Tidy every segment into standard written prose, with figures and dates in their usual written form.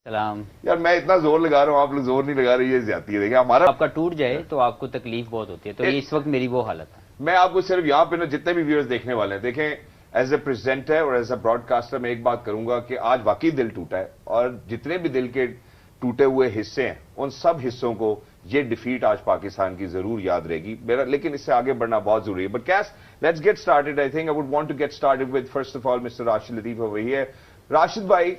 सलाम। यार मैं इतना जोर लगा रहा हूँ, आप लोग जोर नहीं लगा रहे, ये ज्यादती है। देखिए हमारा आपका टूट जाए तो आपको तकलीफ बहुत होती है, तो ये इस वक्त मेरी वो हालत है। मैं आपको सिर्फ यहाँ पे ना जितने भी व्यूअर्स देखने वाले हैं, देखें एज ए प्रेजेंटर और एज ए ब्रॉडकास्टर मैं एक बात करूंगा कि आज वाकई दिल टूटा है, और जितने भी दिल के टूटे हुए हिस्से हैं उन सब हिस्सों को ये डिफीट आज पाकिस्तान की जरूर याद रहेगी मेरा। लेकिन इससे आगे बढ़ना बहुत जरूरी है। But case let's get started. I think I would want to get started with first of all mister Rashid Latif over here. Rashid भाई,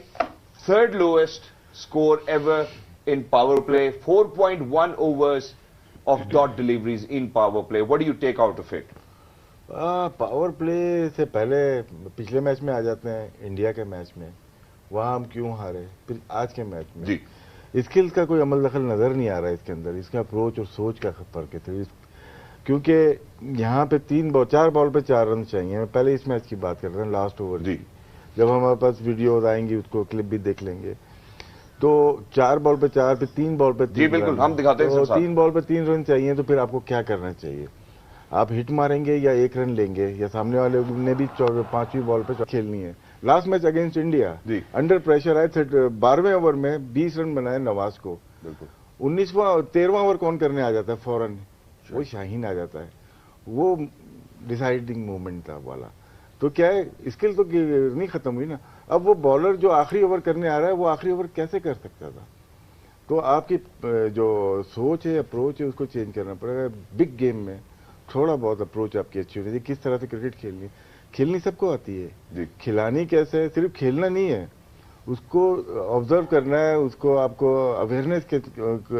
third lowest score ever in power play, 4.1 overs of dot deliveries in power play. What do you take out of it? Power play से पहले पिछले match में आ जाते हैं, India के match में वहां हम क्यों हारे, फिर आज के मैच में जी स्किल्स का कोई अमल दखल नजर नहीं आ रहा है इसके अंदर। इसका अप्रोच और सोच का फर्क है। तो क्योंकि यहाँ पे 4 बॉल पे 4 रन चाहिए। मैं पहले इस मैच की बात कर रहा हूँ, लास्ट ओवर जी। जब हमारे पास वीडियोज आएंगी उसको क्लिप भी देख लेंगे। तो 4 बॉल पे 4 पे 3 बॉल पे 3 जी बिल्कुल हम दिखाते हैं। तो 3 बॉल पे 3 रन चाहिए, तो फिर आपको क्या करना चाहिए? आप हिट मारेंगे या 1 रन लेंगे, या सामने वाले ने भी 5वीं बॉल पे खेलनी है। Last match against India under pressure आए थे, 12वें ओवर में 20 रन बनाए नवाज को। 13वां ओवर कौन करने आ जाता है फौरन? वो शाहीन आ जाता है। वो डिसाइडिंग मोमेंट था वाला। तो क्या है, स्किल तो नहीं खत्म हुई ना। अब वो बॉलर जो आखिरी ओवर करने आ रहा है वो आखिरी ओवर कैसे कर सकता था? तो आपकी जो सोच है, अप्रोच है, उसको चेंज करना पड़ेगा। बिग गेम में थोड़ा बहुत अप्रोच आपकी अच्छी होनी चाहिए। किस तरह से क्रिकेट खेलनी सबको आती है, खिलानी कैसे है, सिर्फ खेलना नहीं है, उसको ऑब्जर्व करना है। उसको आपको अवेयरनेस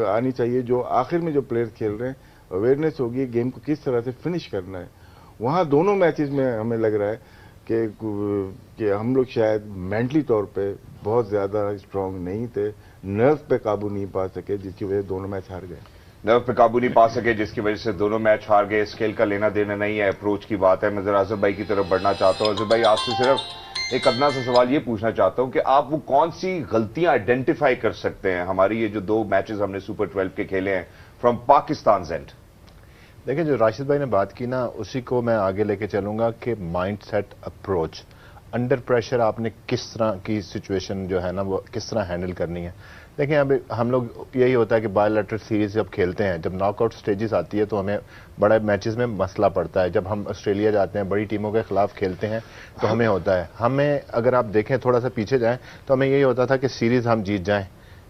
आनी चाहिए। जो आखिर में जो प्लेयर्स खेल रहे हैं, अवेयरनेस होगी गेम को किस तरह से फिनिश करना है। वहाँ दोनों मैचेस में हमें लग रहा है कि हम लोग शायद मेंटली तौर पे बहुत ज्यादा स्ट्रांग नहीं थे, नर्व पे काबू नहीं पा सके, जिसकी वजह से दोनों मैच हार गए। नर्व पे काबू नहीं पा सके जिसकी वजह से दोनों मैच हार गए। स्किल का लेना देना नहीं है, अप्रोच की बात है। मैं जरा अजहर भाई की तरफ बढ़ना चाहता हूँ। अजहर भाई, आपसे सिर्फ एक अदना सा सवाल ये पूछना चाहता हूँ कि आप वो कौन सी गलतियां आइडेंटिफाई कर सकते हैं हमारी ये जो 2 मैचेस हमने सुपर 12 के खेले हैं फ्रॉम पाकिस्तान एंड? देखिए, जो राशिद भाई ने बात की ना, उसी को मैं आगे लेके चलूंगा कि माइंडसेट, अप्रोच, अंडर प्रेशर आपने किस तरह की सिचुएशन जो है ना वो किस तरह हैंडल करनी है। देखिए, अब हम लोग यही होता है कि बायोलैटरल सीरीज जब खेलते हैं, जब नॉकआउट स्टेजेस आती है तो हमें बड़े मैचेस में मसला पड़ता है। जब हम ऑस्ट्रेलिया जाते हैं, बड़ी टीमों के खिलाफ खेलते हैं, तो हमें होता है, हमें अगर आप देखें थोड़ा सा पीछे जाएं तो हमें यही होता था कि सीरीज हम जीत जाएं,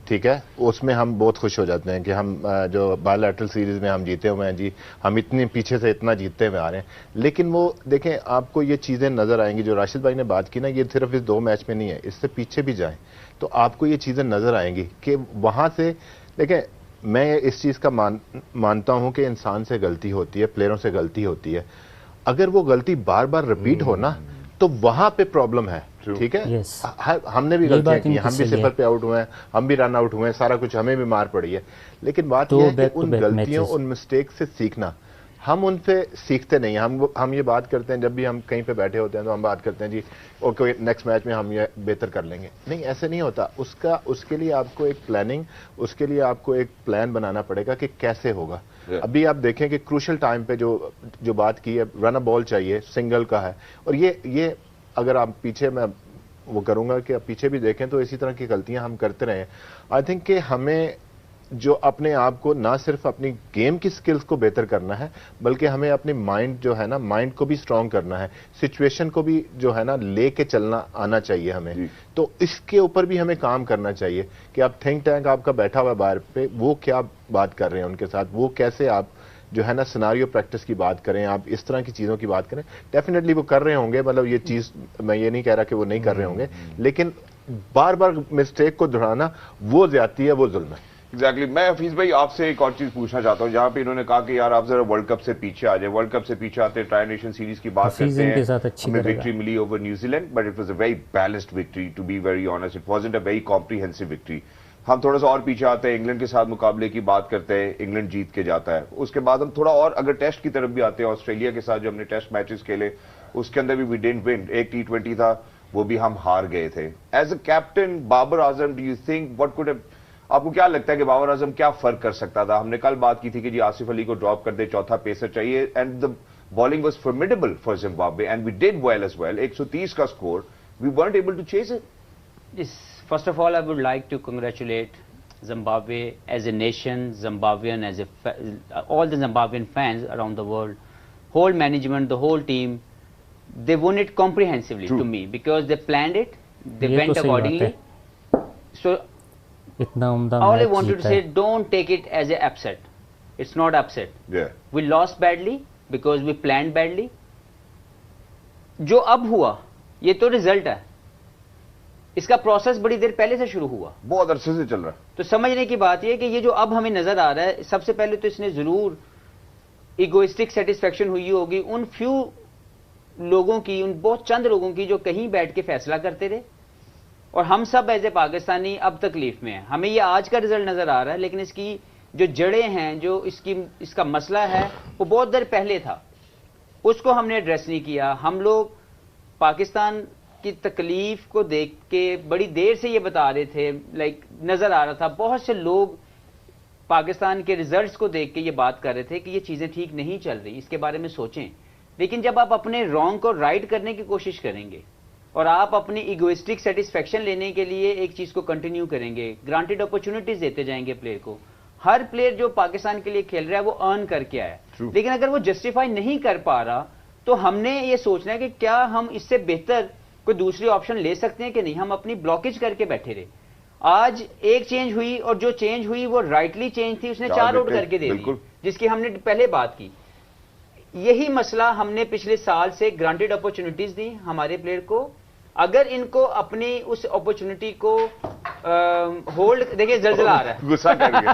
ठीक है, उसमें हम बहुत खुश हो जाते हैं कि हम जो बायोलैटरल सीरीज में हम जीते हुए हैं जी, हम इतने पीछे से इतना जीतते हुए आ रहे हैं। लेकिन वो देखें, आपको ये चीजें नजर आएंगी जो राशिद भाई ने बात की ना, ये सिर्फ इस 2 मैच में नहीं है, इससे पीछे भी जाएं तो आपको ये चीजें नजर आएंगी कि वहां से देखें। मैं इस चीज का मानता हूं कि इंसान से गलती होती है, प्लेयरों से गलती होती है। अगर वो गलती बार बार रिपीट हो ना तो वहां पे प्रॉब्लम है, ठीक है। yes. हमने भी गलतियां की, हम भी सिफर पे आउट हुए हैं, हम भी रन आउट हुए हैं, सारा कुछ हमें भी मार पड़ी है। लेकिन बात यह है कि उन गलतियों, उन मिस्टेक से सीखना, हम उनसे सीखते नहीं। हम ये बात करते हैं, जब भी हम कहीं पे बैठे होते हैं तो हम बात करते हैं जी ओके नेक्स्ट मैच में हम ये बेहतर कर लेंगे। नहीं, ऐसे नहीं होता। उसके लिए आपको एक प्लानिंग, उसके लिए आपको एक प्लान बनाना पड़ेगा कि कैसे होगा। अभी आप देखें कि क्रूशल टाइम पे जो बात की है, रन अ बॉल चाहिए, सिंगल का है, और ये अगर आप पीछे, मैं वो करूंगा कि आप पीछे भी देखें तो इसी तरह की गलतियां हम करते रहे। आई थिंक कि हमें जो अपने आप को ना सिर्फ अपनी गेम की स्किल्स को बेहतर करना है, बल्कि हमें अपनी माइंड जो है ना, माइंड को भी स्ट्रांग करना है, सिचुएशन को भी जो है ना लेके चलना आना चाहिए हमें। तो इसके ऊपर भी हमें काम करना चाहिए कि आप थिंक टैंक आपका बैठा हुआ बाहर पे, वो क्या बात कर रहे हैं उनके साथ, वो कैसे आप जो है ना सिनारियो प्रैक्टिस की बात करें, आप इस तरह की चीजों की बात करें। डेफिनेटली वो कर रहे होंगे, मतलब ये चीज मैं ये नहीं कह रहा कि वो नहीं कर रहे होंगे, लेकिन बार बार मिस्टेक को दोहराना वो ज्यादती है, वो जुल्म है। एग्जैक्टली। मैं हफीज भाई आपसे एक और चीज पूछना चाहता हूं, जहां पे इन्होंने कहा कि यार आप जरा वर्ल्ड कप से पीछे आ जाए। वर्ल्ड कप से पीछे आते ट्राई नेशन सीरीज की बात करते हैं, हमें विक्ट्री मिली over New Zealand, but it was a very balanced victory, to be very honest it wasn't a very comprehensive victory. हम थोड़ा सा और पीछे आते हैं, इंग्लैंड के साथ मुकाबले की बात करते हैं, इंग्लैंड जीत के जाता है। उसके बाद हम थोड़ा और अगर टेस्ट की तरफ भी आते हैं, ऑस्ट्रेलिया के साथ जो हमने टेस्ट मैचेस खेले उसके अंदर भी वी डिडंट विन। एक T20 था, वो भी हम हार गए थे। As a captain Babar Azam, do you think what could आपको क्या लगता है कि बाबर आजम क्या फर्क कर सकता था? हमने कल बात की थी कि जी आसिफ अली को ड्रॉप कर दे, चौथा पेसर चाहिए, and the bowling was formidable for Zimbabwe and we did well as well. 130 का score, we weren't able to chase it. इस First of all, I would like to congratulate Zimbabwe as a nation, Zimbabwean as all the Zimbabwean fans around the world, whole management, the whole team. They won it comprehensively. True. To me, because they planned it, they went accordingly. So all I wanted to say, don't take it as an upset. It's not upset. Yeah. We lost badly because we planned badly. जो अब हुआ ये तो result है, इसका process बड़ी देर पहले से शुरू हुआ, बहुत अरसे से चल रहा है। तो समझने की बात यह कि ये जो अब हमें नजर आ रहा है, सबसे पहले तो इसने जरूर इगोइस्टिक सेटिस्फेक्शन हुई होगी उन फ्यू लोगों की, उन बहुत चंद लोगों की जो कहीं बैठ के फैसला करते रहे, और हम सब एज ए पाकिस्तानी अब तकलीफ में हैं। हमें ये आज का रिजल्ट नजर आ रहा है, लेकिन इसकी जो जड़ें हैं, जो इसका मसला है, वो बहुत देर पहले था, उसको हमने एड्रेस नहीं किया। हम लोग पाकिस्तान की तकलीफ को देख के बड़ी देर से ये बता रहे थे, लाइक नजर आ रहा था, बहुत से लोग पाकिस्तान के रिजल्ट्स को देख के ये बात कर रहे थे कि ये चीजें ठीक नहीं चल रही, इसके बारे में सोचें। लेकिन जब आप अपने रॉन्ग को राइट करने की कोशिश करेंगे और आप अपनी इगोइस्टिक सेटिस्फेक्शन लेने के लिए एक चीज को कंटिन्यू करेंगे, ग्रांटेड अपॉर्चुनिटीज देते जाएंगे प्लेयर को, हर प्लेयर जो पाकिस्तान के लिए खेल रहा है वो अर्न करके आया, लेकिन अगर वो जस्टिफाई नहीं कर पा रहा तो हमने ये सोचना है कि क्या हम इससे बेहतर कोई दूसरी ऑप्शन ले सकते हैं कि नहीं। हम अपनी ब्लॉकेज करके बैठे रहे। आज एक चेंज हुई और जो चेंज हुई वो राइटली चेंज थी, उसने 4 आउट करके दे दी, जिसकी हमने पहले बात की। यही मसला हमने पिछले साल से ग्रांटेड अपॉर्चुनिटीज दी हमारे प्लेयर को, अगर इनको अपनी उस अपॉर्चुनिटी को होल्ड, देखिए जलजला आ रहा है, गुस्सा कर गया,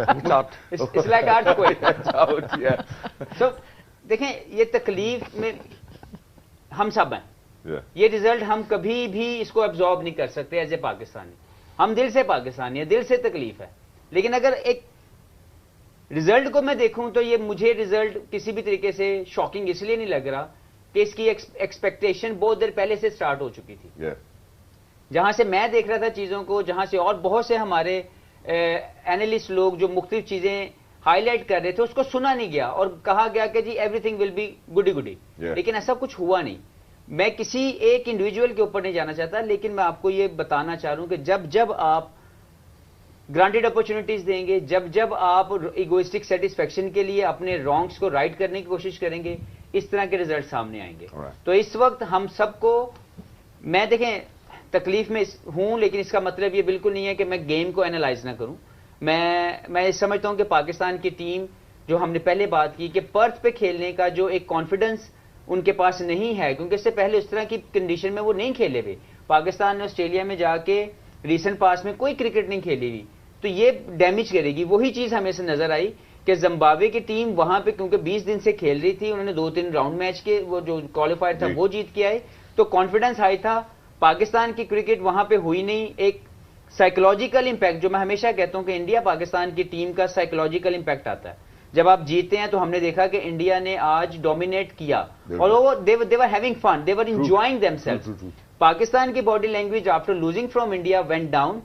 इट्स लाइक सो देखें, ये तकलीफ में हम सब हैं। ये रिजल्ट हम कभी भी इसको एब्जॉर्ब नहीं कर सकते एज ए पाकिस्तानी। हम दिल से पाकिस्तानी है, दिल से तकलीफ है, लेकिन अगर एक रिजल्ट को मैं देखूं तो ये मुझे रिजल्ट किसी भी तरीके से शॉकिंग इसलिए नहीं लग रहा कि इसकी एक्सपेक्टेशन बहुत देर पहले से स्टार्ट हो चुकी थी। जहां से मैं देख रहा था चीजों को, जहां से और बहुत से हमारे एनालिस्ट लोग जो मुख्तलिफ चीजें हाईलाइट कर रहे थे, उसको सुना नहीं गया और कहा गया कि जी एवरीथिंग विल बी गुडी गुडी, लेकिन ऐसा कुछ हुआ नहीं। मैं किसी एक इंडिविजुअल के ऊपर नहीं जाना चाहता, लेकिन मैं आपको ये बताना चाह रहा हूं कि जब जब आप ग्रांटेड अपॉर्चुनिटीज देंगे, जब जब आप इगोइस्टिक सेटिस्फेक्शन के लिए अपने रॉन्ग्स को राइट करने की कोशिश करेंगे, इस तरह के रिजल्ट सामने आएंगे। तो इस वक्त हम सबको, मैं देखें तकलीफ में हूं, लेकिन इसका मतलब ये बिल्कुल नहीं है कि मैं गेम को एनालाइज ना करूं। मैं समझता हूं कि पाकिस्तान की टीम, जो हमने पहले बात की कि पर्थ पे खेलने का जो एक कॉन्फिडेंस उनके पास नहीं है, क्योंकि इससे पहले उस तरह की कंडीशन में वो नहीं खेले हुए। पाकिस्तान ने ऑस्ट्रेलिया में जाके रीसेंट पास में कोई क्रिकेट नहीं खेली हुई, तो ये डैमेज करेगी। वही चीज हमें से नजर आई कि जिम्बाब्वे की टीम वहां पे क्योंकि 20 दिन से खेल रही थी, उन्होंने 2-3 राउंड मैच के वो जो क्वालिफायर था वो जीत के आए, तो कॉन्फिडेंस हाई था। पाकिस्तान की क्रिकेट वहां पे हुई नहीं। एक साइकोलॉजिकल इंपैक्ट, जो मैं हमेशा कहता हूं कि इंडिया पाकिस्तान की टीम का साइकोलॉजिकल इंपैक्ट आता है जब आप जीते हैं। तो हमने देखा कि इंडिया ने आज डोमिनेट किया और वो they were having fun, they were enjoying themselves. Pakistan की body language after losing from India went down.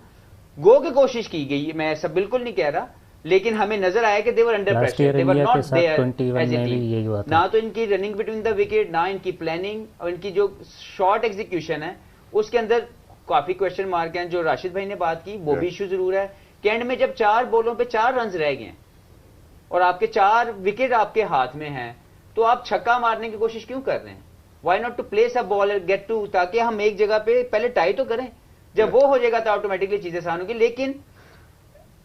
Go की कोशिश की गई, मैं ऐसा बिल्कुल नहीं कह रहा, लेकिन हमें नजर आया कि they were under pressure, they were not there as a team. ना तो इनकी रनिंग बिटवीन द विकेट, ना इनकी प्लानिंग, और इनकी जो शॉर्ट एग्जीक्यूशन है उसके अंदर काफी क्वेश्चन मार्क हैं। जो राशिद भाई ने बात की वो भी इशू जरूर है कि एंड में जब 4 बॉलों पे 4 रन रह गए और आपके 4 विकेट आपके हाथ में हैं, तो आप छक्का मारने की कोशिश क्यों कर रहे हैं? Why not to place a ball get to, ताकि हम एक जगह पे पहले टाई तो करें। जब वो हो जाएगा तो ऑटोमेटिकली चीजें आसान होगी। लेकिन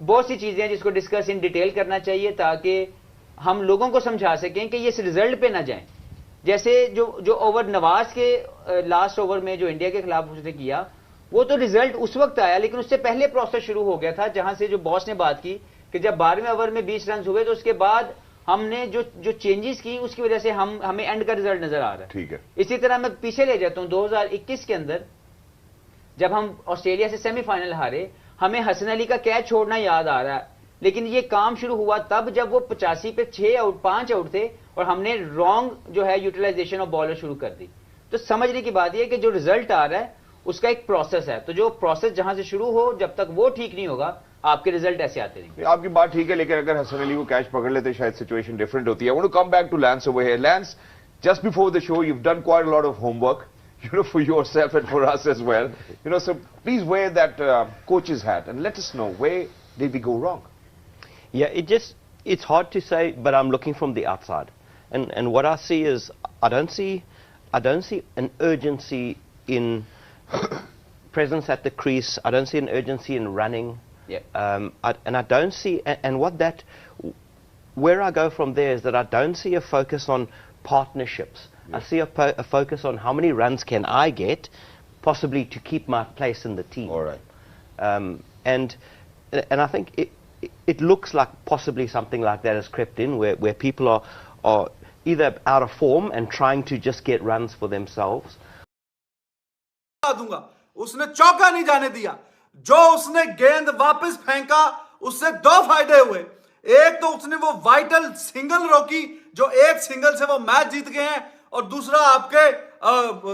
बहुत सी चीजें हैं जिसको डिस्कस इन डिटेल करना चाहिए ताकि हम लोगों को समझा सकें कि ये इस रिजल्ट पे ना जाएं। जैसे जो ओवर नवाज के लास्ट ओवर में जो इंडिया के खिलाफ उसने किया, वो तो रिजल्ट उस वक्त आया, लेकिन उससे पहले प्रोसेस शुरू हो गया था, जहां से जो बॉस ने बात की कि जब 12वें ओवर में 20 रन हुए तो उसके बाद हमने जो चेंजेस की उसकी वजह से हमें एंड का रिजल्ट नजर आ रहा है। ठीक है। इसी तरह मैं पीछे ले जाता हूं, 2021 के अंदर जब हम ऑस्ट्रेलिया से सेमीफाइनल हारे, हमें हसन अली का कैच छोड़ना याद आ रहा है, लेकिन ये काम शुरू हुआ तब जब वो 85 पे 5 आउट थे और हमने रॉन्ग जो है यूटिलाइजेशन ऑफ बॉलर शुरू कर दी। तो समझने की बात यह है कि जो रिजल्ट आ रहा है उसका एक प्रोसेस है, तो जो प्रोसेस जहां से शुरू हो, जब तक वो ठीक नहीं होगा आपके रिजल्ट ऐसे आते नहीं। आपकी बात ठीक है, लेकिन अगर हसन अली को कैच पकड़ लेते शायद सिचुएशन डिफरेंट होती है। I want to come back to Lance over here. Lance, just before the show you've done quite a lot of homework for yourself and for us as well. So please wear that coach's hat and let us know, where did we go wrong? Yeah, it's hard to say, but I'm looking from the outside. And what I see is, I don't see an urgency in presence at the crease. I don't see an urgency in running. Yeah. And I don't see, and where I go from there is that I don't see a focus on partnerships. Yeah. I see a focus on how many runs can I get, possibly to keep my place in the team. All right. And I think it looks like possibly something like that has crept in, where people are either out of form and trying to just get runs for themselves. उसने चौका नहीं जाने दिया, जो उसने गेंद वापस फेंका उससे दो फायदे हुए। एक तो उसने वो वाइटल सिंगल रोकी, जो एक सिंगल से वो मैच जीत गए हैं, और दूसरा आपके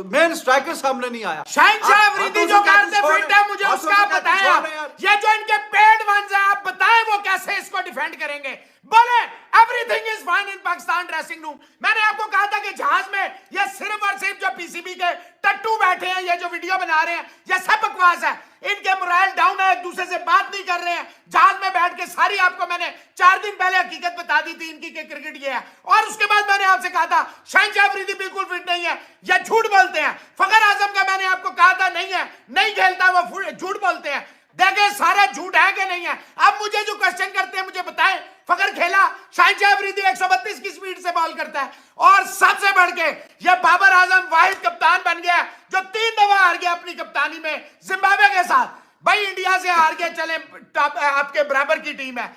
मेन स्ट्राइकर सामने नहीं आया। शहंशाह अफरीदी जो कहते फिट है, मुझे उसका बताया। ये जो इनके पेड वंस हैं, आप बताएं वो कैसे इसको डिफेंड करेंगे। बोले everything is fine in Pakistan dressing room. मैंने आपको कहा था कि जहाज में ये सिर्फ और सिर्फ जो पीसीबी के टट्टू बैठे हैं, ये जो वीडियो बना रहे हैं, ये सब बकवास है। इनके मोरल डाउन है, एक दूसरे से बात नहीं कर रहे हैं। जहाज में बैठ के सारी आपको मैंने 4 दिन पहले हकीकत बता दी थी इनकी कि क्रिकेट ये है। और उसके बाद मैंने आपसे कहा था शहंशाह अफरीदी बिल्कुल फिट नहीं है, ये झूठ बोलते हैं। फखर आजम का मैंने आपको कहा था नहीं है, नहीं खेलता, वो झूठ बोलते हैं। देखें सारा झूठ है कि नहीं है। अब मुझे जो क्वेश्चन करते हैं मुझे बताएं, फखर खेला, शहंशाह अफरीदी 132 की स्पीड से बॉल करता है, और सबसे बढ़ के ये बाबर आजम वाहिद कप्तान बन गया जो 3 दफा हार गया अपनी कप्तानी में जिम्बाब्वे के साथ। भाई इंडिया से हार गए, चले आपके बराबर की टीम है।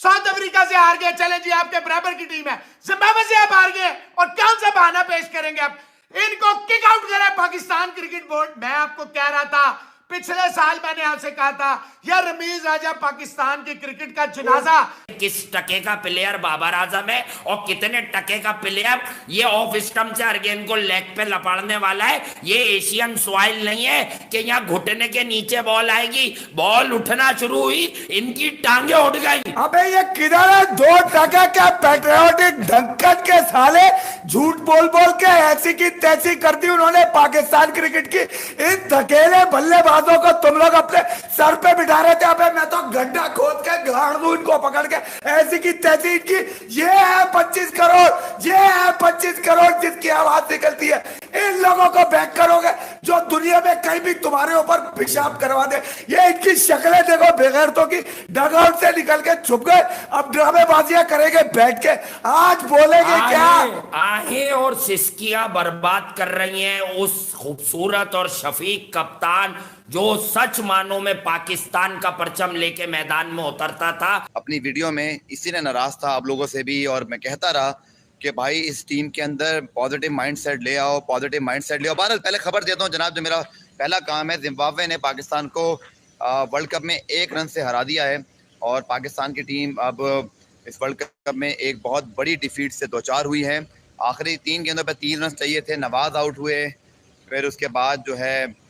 साउथ अफ्रीका से हार गए, चले जी आपके बराबर की टीम है। जिम्बाब्वे से आप हार गए, और कौन सा बहाना पेश करेंगे आप? इनको किक आउट करे पाकिस्तान क्रिकेट बोर्ड। मैं आपको कह रहा था पिछले साल, मैंने आपसे कहा था यह रमीज राजा पाकिस्तान की क्रिकेट का जनाजा। किस टके का प्लेयर बाबर आजम है और कितने टके का प्लेयर ये ऑफ स्टंप से हर गेंद को लेग पे लपाड़ने वाला है। ये एशियन सॉइल नहीं है कि यहाँ घुटने के नीचे बॉल आएगी। बॉल उठना शुरू हुई, इनकी टांगे उठ गई। अबे ये किधर है 2 टके के पैट्रियोटिक ढंकन के साले, झूठ बोल बोल के ऐसी की तैसी कर दी उन्होंने पाकिस्तान क्रिकेट की। इन धकेले बल्लेबाजों को तुम लोग अपने सर पे बिठा रहे थे। अबे मैं तो गड्ढा खोद के गाड़ दूं इनको पकड़ के, ऐसी की तैसी इनकी। ये है 25 करोड़, ये है 25 करोड़ जिसकी आवाज निकलती है। इन लोगों को बैक करोगे जो दुनिया में कहीं भी तुम्हारे ऊपर पेशाब करवा दे। ये इनकी शक्लें देखो बेगैरतों की, डगआउट से निकल के छुप गए, अब ड्रामेबाजियां करेंगे बैठ के। आज बोलेंगे क्या? आहे और सिस्कियां बर्बाद कर रही हैं उस खूबसूरत और शफीक कप्तान जो सच मानों में पाकिस्तान का परचम लेके मैदान में उतरता था। अपनी वीडियो में इसी ने नाराज था आप लोगों से भी, और मैं कहता रहा कि भाई इस टीम के अंदर पॉजिटिव माइंडसेट ले आओ, पॉजिटिव माइंडसेट ले आओ। बहरहाल पहले खबर देता हूँ जनाब, जो मेरा पहला काम है, जिम्बाब्वे ने पाकिस्तान को वर्ल्ड कप में 1 रन से हरा दिया है, और पाकिस्तान की टीम अब इस वर्ल्ड कप में एक बहुत बड़ी डिफीट से 2-4 हुई है। आखिरी 3 गेंदों पर 3 रन चाहिए थे, नवाज आउट हुए, फिर उसके बाद जो है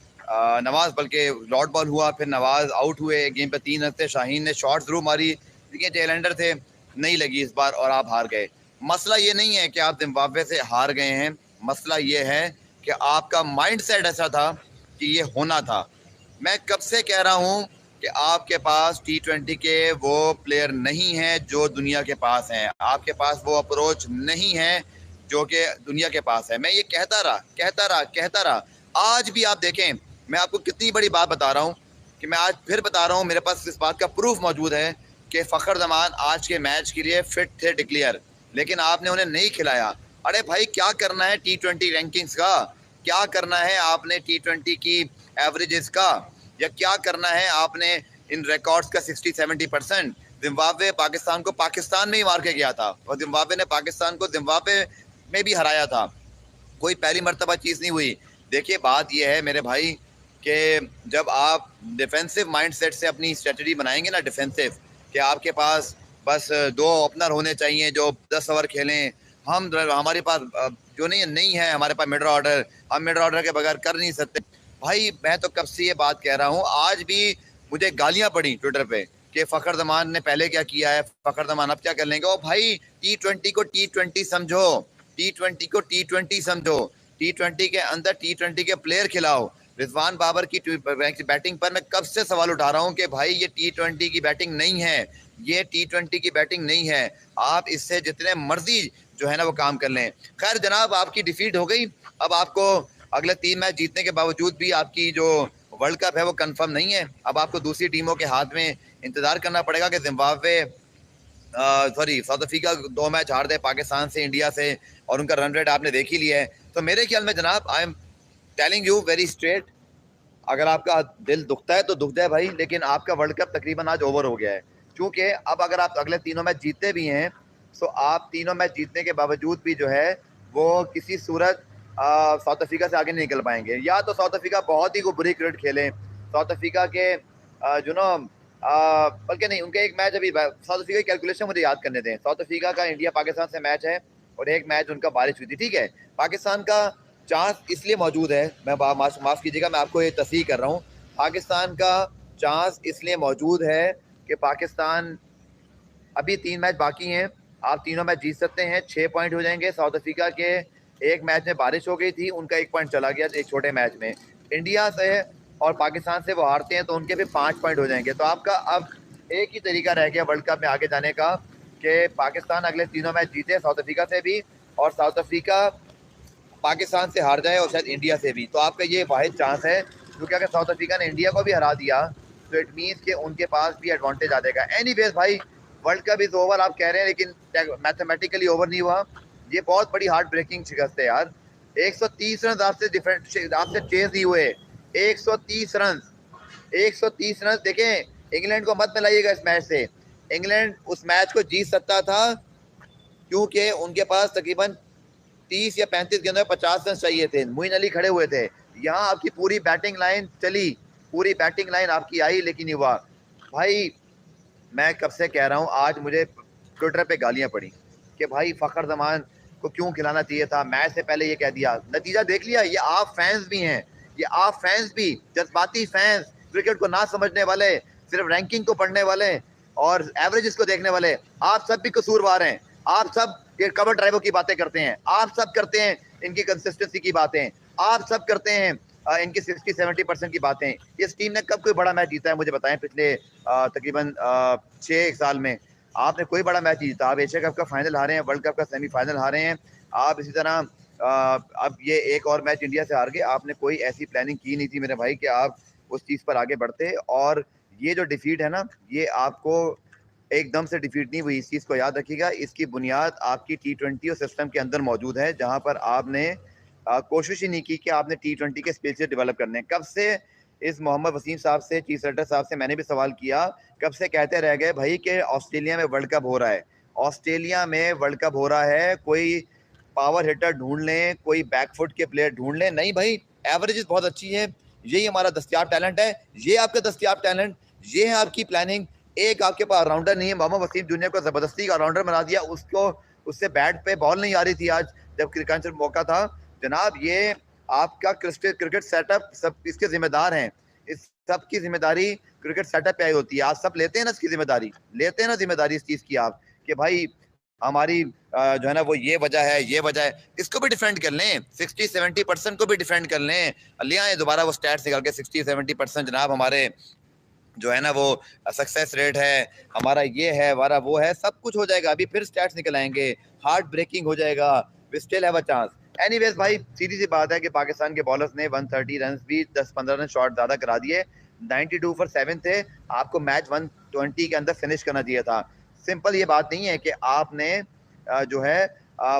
नवाज बल्कि लॉट बॉल हुआ, फिर नवाज आउट हुए। एक गेम पे 3 रन थे। शाहीन ने शॉट जरूर मारी, लेकिन टेलेंडर थे, नहीं लगी इस बार और आप हार गए। मसला ये नहीं है कि आप जिम्बाब्वे से हार गए हैं, मसला ये है कि आपका माइंडसेट ऐसा था कि ये होना था। मैं कब से कह रहा हूँ कि आपके पास T20 के वो प्लेयर नहीं हैं जो दुनिया के पास हैं, आपके पास वो अप्रोच नहीं है जो कि दुनिया के पास है। मैं ये कहता रहा। आज भी आप देखें, मैं आपको कितनी बड़ी बात बता रहा हूँ कि मैं आज फिर बता रहा हूँ, मेरे पास इस बात का प्रूफ मौजूद है कि फ़खर जमान आज के मैच के लिए फिट थे डिक्लेयर, लेकिन आपने उन्हें नहीं खिलाया। अरे भाई क्या करना है T20 रैंकिंग्स का, क्या करना है आपने T20 की एवरेजेस का, या क्या करना है आपने इन रिकॉर्ड्स का 60-70%। जिम्बाब्वे पाकिस्तान को पाकिस्तान में ही मार के गया था, और जिम्बाब्वे ने पाकिस्तान को जिम्बाब्वे में भी हराया था। कोई पहली मर्तबा चीज़ नहीं हुई। देखिए बात यह है मेरे भाई कि जब आप डिफेंसिव माइंडसेट से अपनी स्ट्रेटजी बनाएंगे ना, डिफेंसिव, कि आपके पास बस 2 ओपनर होने चाहिए जो 10 ओवर खेलें, हमारे पास जो नहीं है, हमारे पास मिडल ऑर्डर, हम मिडल ऑर्डर के बगैर कर नहीं सकते। भाई मैं तो कब से ये बात कह रहा हूँ, आज भी मुझे गालियाँ पड़ी ट्विटर पे कि फ़खर जमान ने पहले क्या किया है, फ़खर जमान अब क्या कर लेंगे। ओ भाई T20 को T20 समझो, T20 को T20 समझो। T20 के अंदर T20 के प्लेयर खिलाओ। रिजवान बाबर की बैटिंग पर मैं कब से सवाल उठा रहा हूं कि भाई ये T20 की बैटिंग नहीं है, ये T20 की बैटिंग नहीं है। आप इससे जितने मर्जी जो है ना वो काम कर लें। खैर जनाब, आपकी डिफीट हो गई। अब आपको अगले 3 मैच जीतने के बावजूद भी आपकी जो वर्ल्ड कप है वो कंफर्म नहीं है। अब आपको दूसरी टीमों के हाथ में इंतजार करना पड़ेगा कि जिम्बाब्वे साउथ अफ्रीका 2 मैच हार दे पाकिस्तान से, इंडिया से, और उनका रन रेट आपने देख ही लिया है। तो मेरे ख्याल में जनाब, I am telling you very straight, अगर आपका दिल दुखता है तो दुख जाए भाई, लेकिन आपका वर्ल्ड कप तकरीबन आज ओवर हो गया है। क्योंकि अब अगर आप अगले 3 मैच जीतते भी हैं तो आप 3 मैच जीतने के बावजूद भी जो है वो किसी सूरत साउथ अफ्रीका से आगे नहीं निकल पाएंगे। या तो साउथ अफ्रीका बहुत ही बुरी क्रिकेट खेले, साउथ अफ्रीका के जो ना बल्कि नहीं, उनके एक मैच अभी साउथ अफ्रीका की कैलकुलेशन मुझे याद करने दें। साउथ अफ्रीका का इंडिया पाकिस्तान से मैच है और एक मैच उनका बारिश हुई थी, ठीक है। पाकिस्तान का चांस इसलिए मौजूद है, मैं माफ़ कीजिएगा मैं आपको ये तस्दीक कर रहा हूँ, पाकिस्तान का चांस इसलिए मौजूद है कि पाकिस्तान अभी 3 मैच बाकी हैं, आप तीनों मैच जीत सकते हैं, 6 पॉइंट हो जाएंगे। साउथ अफ्रीका के एक मैच में बारिश हो गई थी, उनका 1 पॉइंट चला गया एक छोटे मैच में। इंडिया से और पाकिस्तान से वो हारते हैं तो उनके भी 5 पॉइंट हो जाएंगे। तो आपका अब एक ही तरीका रह गया वर्ल्ड कप में आगे जाने का कि पाकिस्तान अगले 3 मैच जीते, साउथ अफ्रीका से भी, और साउथ अफ्रीका पाकिस्तान से हार जाए और शायद इंडिया से भी। तो आपका ये वाहिद चांस है, क्योंकि अगर साउथ अफ्रीका ने इंडिया को भी हरा दिया तो इट मीन्स कि उनके पास भी एडवांटेज आ जाएगा। एनीवेज भाई, वर्ल्ड कप इज ओवर आप कह रहे हैं, लेकिन मैथमेटिकली ओवर नहीं हुआ। ये बहुत बड़ी हार्ट ब्रेकिंग शिकस्त है यार। 130 रन आपसे चेज नहीं हुए, 130 रन, 130 रन। देखें, इंग्लैंड को मत मिलाइएगा इस मैच से। इंग्लैंड उस मैच को जीत सकता था क्योंकि उनके पास तकरीबन 30 या 35 गेंदों में 50 रन चाहिए थे। मोइन अली खड़े हुए थे। यहाँ आपकी पूरी बैटिंग लाइन चली, पूरी बैटिंग लाइन आपकी आई, लेकिन युवा भाई, मैं कब से कह रहा हूँ, आज मुझे ट्विटर पे गालियाँ पड़ी कि भाई फ़खर ज़मान को क्यों खिलाना चाहिए था। मैच से पहले ये कह दिया, नतीजा देख लिया। ये आप फैंस भी हैं, ये आप फैंस भी, जज्बाती फैंस, क्रिकेट को ना समझने वाले, सिर्फ रैंकिंग को पढ़ने वाले और एवरेजेस को देखने वाले, आप सब भी कसूरवार हैं। आप सब ये कवर ड्राइवर की बातें करते हैं, आप सब करते हैं इनकी कंसिस्टेंसी की बातें, आप सब करते हैं इनकी 60-70% की बातें। इस टीम ने कब कोई बड़ा मैच जीता है मुझे बताएं? पिछले तकरीबन 6 साल में आपने कोई बड़ा मैच जीता। आप एशिया कप का फाइनल हारे हैं, वर्ल्ड कप का सेमीफाइनल हारे हैं। आप इसी तरह अब ये एक और मैच इंडिया से हार गए। आपने कोई ऐसी प्लानिंग की नहीं थी मेरे भाई कि आप उस चीज़ पर आगे बढ़ते। और ये जो डिफीट है ना, ये आपको एकदम से डिफीट नहीं हुई, इस चीज़ को याद रखिएगा। इसकी बुनियाद आपकी T20 और सिस्टम के अंदर मौजूद है, जहां पर आपने कोशिश ही नहीं की कि आपने T20 के स्किल्स डेवलप करने। कब से इस मोहम्मद वसीम साहब से, चीफ सेलेक्टर साहब से मैंने भी सवाल किया, कब से कहते रह गए भाई कि ऑस्ट्रेलिया में वर्ल्ड कप हो रहा है, ऑस्ट्रेलिया में वर्ल्ड कप हो रहा है, कोई पावर हिटर ढूंढ लें, कोई बैकफुट के प्लेयर ढूंढ लें। नहीं भाई, एवरेजेस बहुत अच्छी है, यही हमारा दस्तियाब टैलेंट है, ये आपका दस्तियाब टैलेंट, ये है आपकी प्लानिंग। एक आपके पास ऑलराउंडर नहीं है। मोहम्मद वसीम जूनियर को जबरदस्ती ऑलराउंडर बना दिया, उसको उससे बैट पे बॉल नहीं आ रही थी आज जब क्रिकेट मौका था। जनाब, ये आपका क्रिकेट सेटअप सब इसके जिम्मेदार हैं। इस सब की जिम्मेदारी क्रिकेट सेटअप पे आई होती है। आप सब लेते हैं ना इसकी जिम्मेदारी, लेते हैं ना जिम्मेदारी इस चीज़ की आप, कि भाई हमारी जो है ना वो ये वजह है, ये वजह है। इसको भी डिफेंड कर लें, 60-70% को भी डिफेंड कर लें, ले आए दोबारा वो स्टैट्स निकाल के। 60-70% जनाब हमारे जो है ना वो सक्सेस रेट है, हमारा ये है, हमारा वो है, सब कुछ हो जाएगा। अभी फिर स्टैट्स निकल आएंगे, हार्ट ब्रेकिंग हो जाएगा, we still have a chance. Anyways भाई, सीधी सी बात है कि पाकिस्तान के बॉलर्स ने 130 रन भी 10-15 रन शॉट ज़्यादा करा दिए। 92 for 7 थे, आपको मैच 120 के अंदर फिनिश करना चाहिए था। सिंपल ये बात नहीं है कि आपने जो है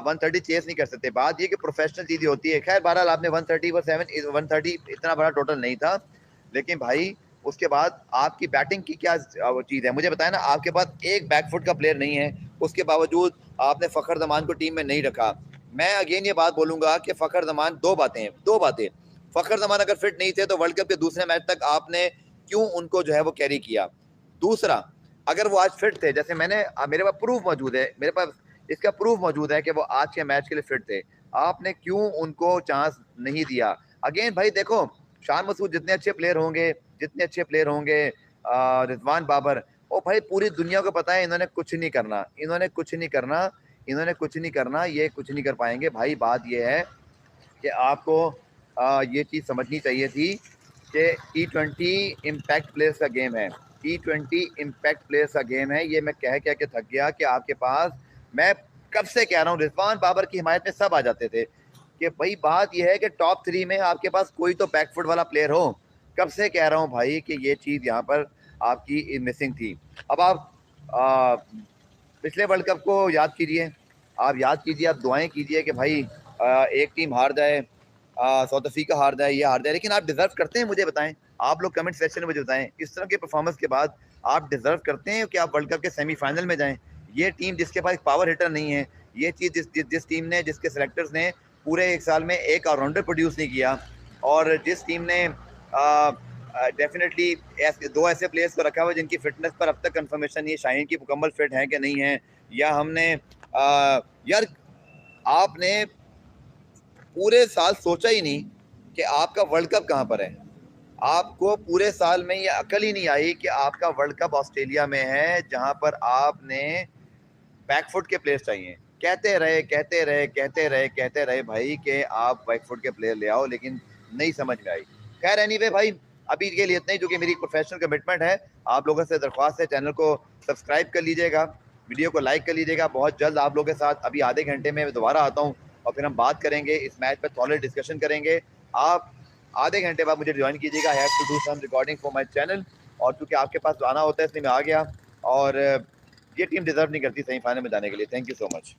130 चेस नहीं कर सकते। बात ये कि प्रोफेशनल चीज़ें होती है। खैर बहरहाल आपने 130 for 7, 130 इतना बड़ा टोटल नहीं था, लेकिन भाई उसके बाद आपकी बैटिंग की क्या चीज़ है मुझे बताया ना। आपके पास एक बैकफुट का प्लेयर नहीं है, उसके बावजूद आपने फ़खर ज़मान को टीम में नहीं रखा। मैं अगेन ये बात बोलूँगा कि फ़खर ज़मान दो बातें। फ़खर ज़मान अगर फिट नहीं थे तो वर्ल्ड कप के दूसरे मैच तक आपने क्यों उनको जो है वो कैरी किया? दूसरा, अगर वो आज फिट थे, जैसे मेरे पास प्रूफ मौजूद है, मेरे पास इसका प्रूफ मौजूद है कि वो आज के मैच के लिए फिट थे, आपने क्यों उनको चांस नहीं दिया? अगेन भाई देखो, शान मसूद जितने अच्छे प्लेयर होंगे, रिजवान बाबर, ओ भाई पूरी दुनिया को पता है इन्होंने कुछ नहीं करना, ये कुछ नहीं कर पाएंगे। भाई बात ये है कि आपको ये चीज़ समझनी चाहिए थी कि T20 इम्पैक्ट प्लेयर्स का गेम है, T20 इम्पैक्ट प्लेयर्स का गेम है। ये मैं कह के थक गया कि आपके पास, मैं कब से कह रहा हूँ, रिजवान बाबर की हिमायत में सब आ जाते थे कि भाई बात यह है कि टॉप 3 में आपके पास कोई तो बैकफुट वाला प्लेयर हो। कब से कह रहा हूँ भाई कि ये चीज़ यहाँ पर आपकी मिसिंग थी। अब आप पिछले वर्ल्ड कप को याद कीजिए, आप याद कीजिए, आप दुआएं कीजिए कि भाई एक टीम हार जाए, साउथ अफ्रीका हार जाए, ये हार जाए, लेकिन आप डिजर्व करते हैं, मुझे बताएं, आप लोग कमेंट सेक्शन में मुझे बताएं, इस तरह के परफॉर्मेंस के बाद आप डिजर्व करते हैं कि आप वर्ल्ड कप के सेमीफाइनल में जाएं। ये टीम जिसके पास पावर हिटर नहीं है, ये चीज़ जिस टीम ने, जिसके सेलेक्टर्स ने पूरे एक साल में एक ऑलराउंडर प्रोड्यूस नहीं किया, और जिस टीम ने डेफिनेटली दो ऐसे प्लेयर्स को रखा हुआ जिनकी फिटनेस पर अब तक कंफर्मेशन नहीं है, शाहीन की मुकम्मल फिट है कि नहीं है, या हमने यार आपने पूरे साल सोचा ही नहीं कि आपका वर्ल्ड कप कहाँ पर है। आपको पूरे साल में ये अकल ही नहीं आई कि आपका वर्ल्ड कप ऑस्ट्रेलिया में है, जहाँ पर आपने बैकफुट के प्लेयर्स चाहिए। कहते रहे भाई कि आप बैकफुट के प्लेयर ले आओ, लेकिन नहीं समझ में आई। खैर एनीवे भाई, अभी के लिए इतना ही, जो कि मेरी प्रोफेशनल कमिटमेंट है। आप लोगों से दरख्वास्त है, चैनल को सब्सक्राइब कर लीजिएगा, वीडियो को लाइक कर लीजिएगा। बहुत जल्द आप लोगों के साथ अभी आधे घंटे में दोबारा आता हूँ और फिर हम बात करेंगे, इस मैच पर सॉलिड डिस्कशन करेंगे। आप आधे घंटे बाद मुझे ज्वाइन कीजिएगा। I have to do some recording for my channel, और क्योंकि आपके पास आना होता है इसलिए मैं आ गया, और ये टीम डिजर्व नहीं करती सेमीफाइनल में जाने के लिए। Thank you so much.